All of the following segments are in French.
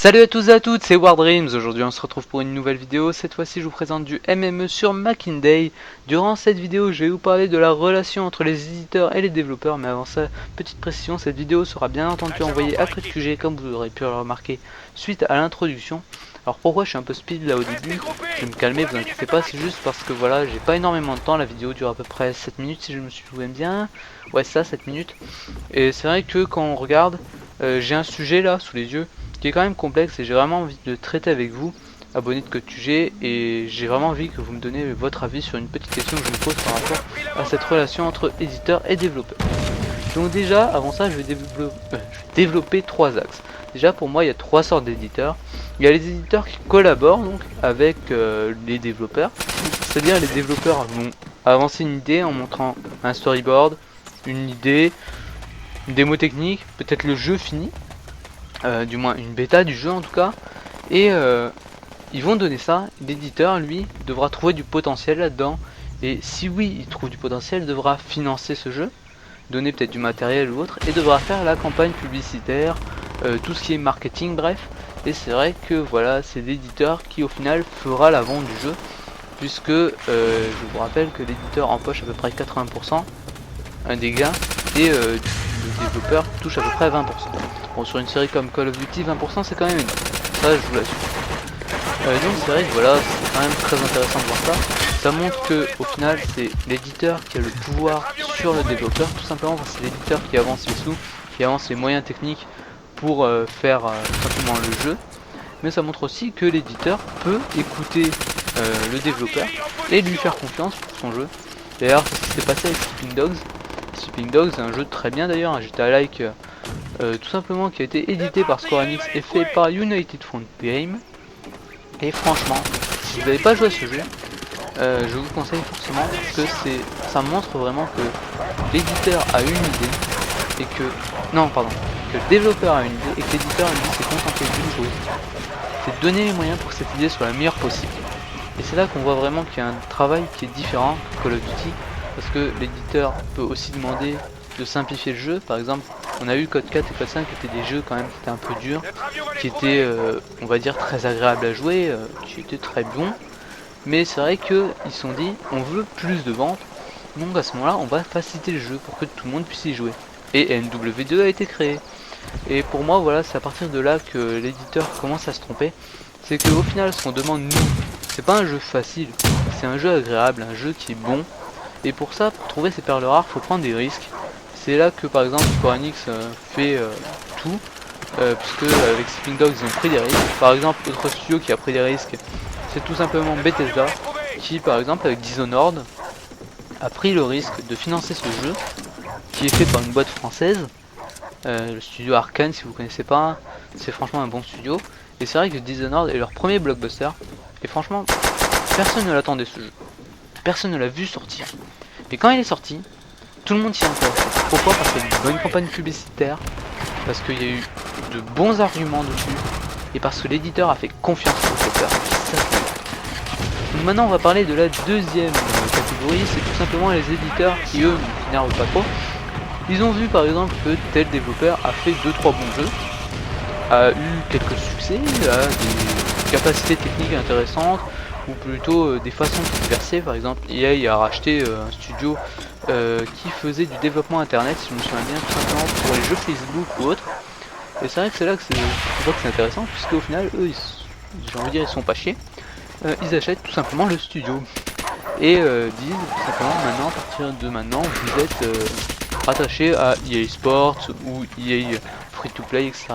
Salut à tous et à toutes, c'est WarDreams. Aujourd'hui on se retrouve pour une nouvelle vidéo. Cette fois-ci je vous présente du MME sur Mackinday. Durant cette vidéo je vais vous parler de la relation entre les éditeurs et les développeurs. Mais avant ça, petite précision, cette vidéo sera bien entendu envoyée après QG, comme vous aurez pu le remarquer suite à l'introduction. Alors pourquoi je suis un peu speed là au début, je vais me calmer, vous inquiétez pas, c'est juste parce que voilà, j'ai pas énormément de temps. La vidéo dure à peu près 7 minutes si je me souviens bien. Ouais, ça, 7 minutes. Et c'est vrai que quand on regarde, j'ai un sujet là sous les yeux qui est quand même complexe et j'ai vraiment envie de le traiter avec vous, abonnés de CodeQG, et j'ai vraiment envie que vous me donnez votre avis sur une petite question que je me pose par rapport à cette relation entre éditeur et développeur. Donc déjà, avant ça, je vais développer trois axes. Déjà, pour moi, il y a trois sortes d'éditeurs. Il y a les éditeurs qui collaborent donc avec les développeurs, c'est-à-dire les développeurs vont avancer une idée en montrant un storyboard, une idée, une démo technique, peut-être le jeu fini, du moins une bêta du jeu en tout cas, et ils vont donner ça. L'éditeur lui devra trouver du potentiel là-dedans, et si oui il trouve du potentiel, devra financer ce jeu, donner peut-être du matériel ou autre, et devra faire la campagne publicitaire, tout ce qui est marketing, bref. Et c'est vrai que voilà, c'est l'éditeur qui au final fera la vente du jeu, puisque je vous rappelle que l'éditeur empoche à peu près 80% des gains, et le développeur touche à peu près 20%. Bon, sur une série comme Call of Duty, 20% c'est quand même énorme, ça je vous l'assure. Donc c'est vrai que voilà, c'est quand même très intéressant de voir ça. Ça montre que au final c'est l'éditeur qui a le pouvoir sur le développeur, tout simplement parce que c'est l'éditeur qui avance les sous, qui avance les moyens techniques pour faire tout simplement le jeu. Mais ça montre aussi que l'éditeur peut écouter le développeur et lui faire confiance pour son jeu. D'ailleurs c'est ce qui s'est passé avec Sleeping Dogs. Sleeping Dogs c'est un jeu très bien d'ailleurs, un GTA-like tout simplement, qui a été édité par Square Enix et fait par United Front Game. Et franchement, si vous n'avez pas joué à ce jeu, je vous conseille forcément, parce que ça montre vraiment que l'éditeur a une idée et que que le développeur a une idée et que l'éditeur lui s'est contenté d'une chose, c'est de donner les moyens pour que cette idée soit la meilleure possible. Et c'est là qu'on voit vraiment qu'il y a un travail qui est différent que Call of Duty, parce que l'éditeur peut aussi demander de simplifier le jeu. Par exemple, on a eu Code 4 et Code 5 qui étaient des jeux quand même qui étaient un peu durs, qui étaient on va dire très agréables à jouer, qui étaient très bons. Mais c'est vrai qu'ils se sont dit on veut plus de ventes, donc à ce moment là on va faciliter le jeu pour que tout le monde puisse y jouer. Et NW2 a été créé. Et pour moi voilà, c'est à partir de là que l'éditeur commence à se tromper. C'est qu'au final ce qu'on demande nous, c'est pas un jeu facile, c'est un jeu agréable, un jeu qui est bon. Et pour ça, pour trouver ces perles rares, faut prendre des risques. C'est là que par exemple Square Enix fait tout, puisque avec Sleeping Dogs ils ont pris des risques. Par exemple, autre studio qui a pris des risques, c'est tout simplement Bethesda, qui par exemple avec Dishonored a pris le risque de financer ce jeu, qui est fait par une boîte française, le studio Arkane si vous connaissez pas, c'est franchement un bon studio. Et c'est vrai que Dishonored est leur premier blockbuster, et franchement, personne ne l'attendait ce jeu. Personne ne l'a vu sortir. Mais quand il est sorti, tout le monde s'y intéressait. Pourquoi? Parce qu'il y a eu une bonne campagne publicitaire, parce qu'il y a eu de bons arguments dessus, et parce que l'éditeur a fait confiance au développeur. Donc maintenant on va parler de la deuxième catégorie, c'est tout simplement les éditeurs qui eux ne s'énervent pas trop. Ils ont vu par exemple que tel développeur a fait 2-3 bons jeux, a eu quelques succès, a des capacités techniques intéressantes, ou plutôt des façons de diverser. Par exemple EA a racheté un studio qui faisait du développement internet, si je me souviens bien, tout simplement pour les jeux Facebook ou autres. Et c'est vrai que c'est là que c'est intéressant, puisque au final eux j'ai envie de dire ils sont pas chiés, ils achètent tout simplement le studio et disent tout simplement maintenant, à partir de maintenant vous êtes rattaché à EA Sports ou EA Free to Play, etc.,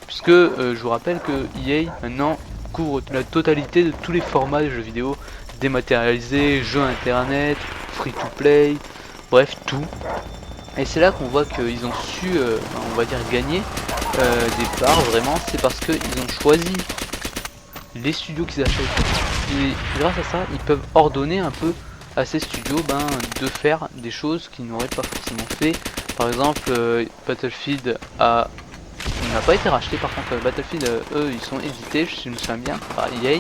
puisque je vous rappelle que EA maintenant couvre la totalité de tous les formats de jeux vidéo dématérialisés, jeux internet, free to play, bref tout. Et c'est là qu'on voit qu'ils ont su, on va dire, gagner des parts vraiment. C'est parce qu'ils ont choisi les studios qu'ils achètent. Et grâce à ça, ils peuvent ordonner un peu à ces studios de faire des choses qu'ils n'auraient pas forcément fait. Par exemple, Battlefield n'a pas été racheté, par contre Battlefield eux ils sont édités, si je me souviens bien, par EA.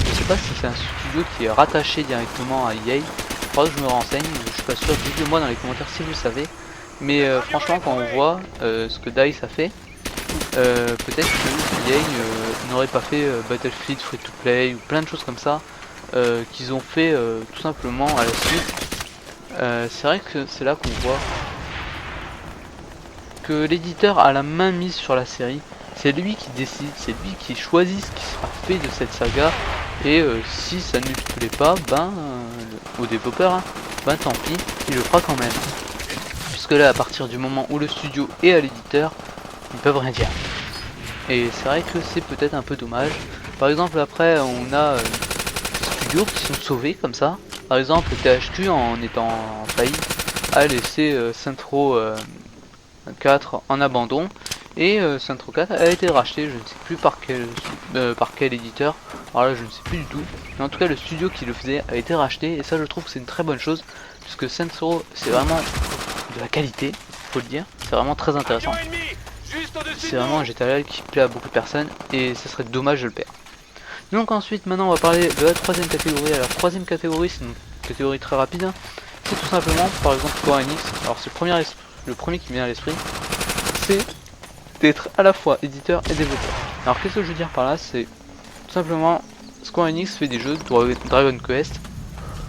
Je sais pas si c'est un studio qui est rattaché directement à EA, je crois que je me renseigne, je suis pas sûr, dites-le moi dans les commentaires si vous le savez. Mais franchement quand on voit ce que DICE a fait, peut-être que EA n'aurait pas fait Battlefield Free to Play ou plein de choses comme ça qu'ils ont fait tout simplement à la suite. C'est vrai que c'est là qu'on voit que l'éditeur a la main mise sur la série. C'est lui qui décide, c'est lui qui choisit ce qui sera fait de cette saga. Et si ça ne lui plaît pas, ben au développeur, hein, ben tant pis, il le fera quand même. Puisque là, à partir du moment où le studio est à l'éditeur, ils peuvent rien dire. Et c'est vrai que c'est peut-être un peu dommage. Par exemple, après, on a des studios qui sont sauvés comme ça. Par exemple, THQ, en étant en faillite, a laissé Centro 4 en abandon. Et Centro 4 a été racheté, je ne sais plus par quel éditeur. Alors là, je ne sais plus du tout. Mais en tout cas, le studio qui le faisait a été racheté. Et ça, je trouve que c'est une très bonne chose. Puisque Centro, c'est vraiment de la qualité, faut le dire. C'est vraiment très intéressant. C'est vraiment un GTA qui plaît à beaucoup de personnes. Et ça serait dommage de le perdre. Donc ensuite, maintenant, on va parler de la troisième catégorie. Alors, troisième catégorie, c'est une catégorie très rapide. Hein. C'est tout simplement, par exemple, Square Enix. Alors, c'est le premier qui me vient à l'esprit. C'est d'être à la fois éditeur et développeur. Alors qu'est-ce que je veux dire par là? C'est tout simplement Square Enix fait des jeux, Dragon Quest,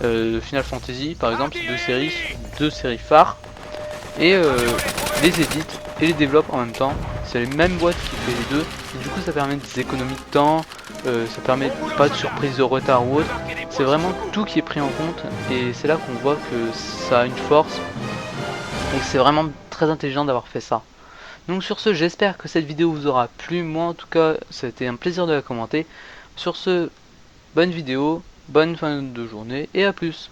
Final Fantasy par exemple, c'est deux séries phares, et les édite et les développe en même temps. C'est les mêmes boîtes qui fait les deux, et du coup ça permet des économies de temps, ça permet pas de surprise de retard ou autre. C'est vraiment tout qui est pris en compte, et c'est là qu'on voit que ça a une force, et c'est vraiment très intelligent d'avoir fait ça. Donc sur ce, j'espère que cette vidéo vous aura plu. Moi en tout cas, ça a été un plaisir de la commenter. Sur ce, bonne vidéo, bonne fin de journée et à plus.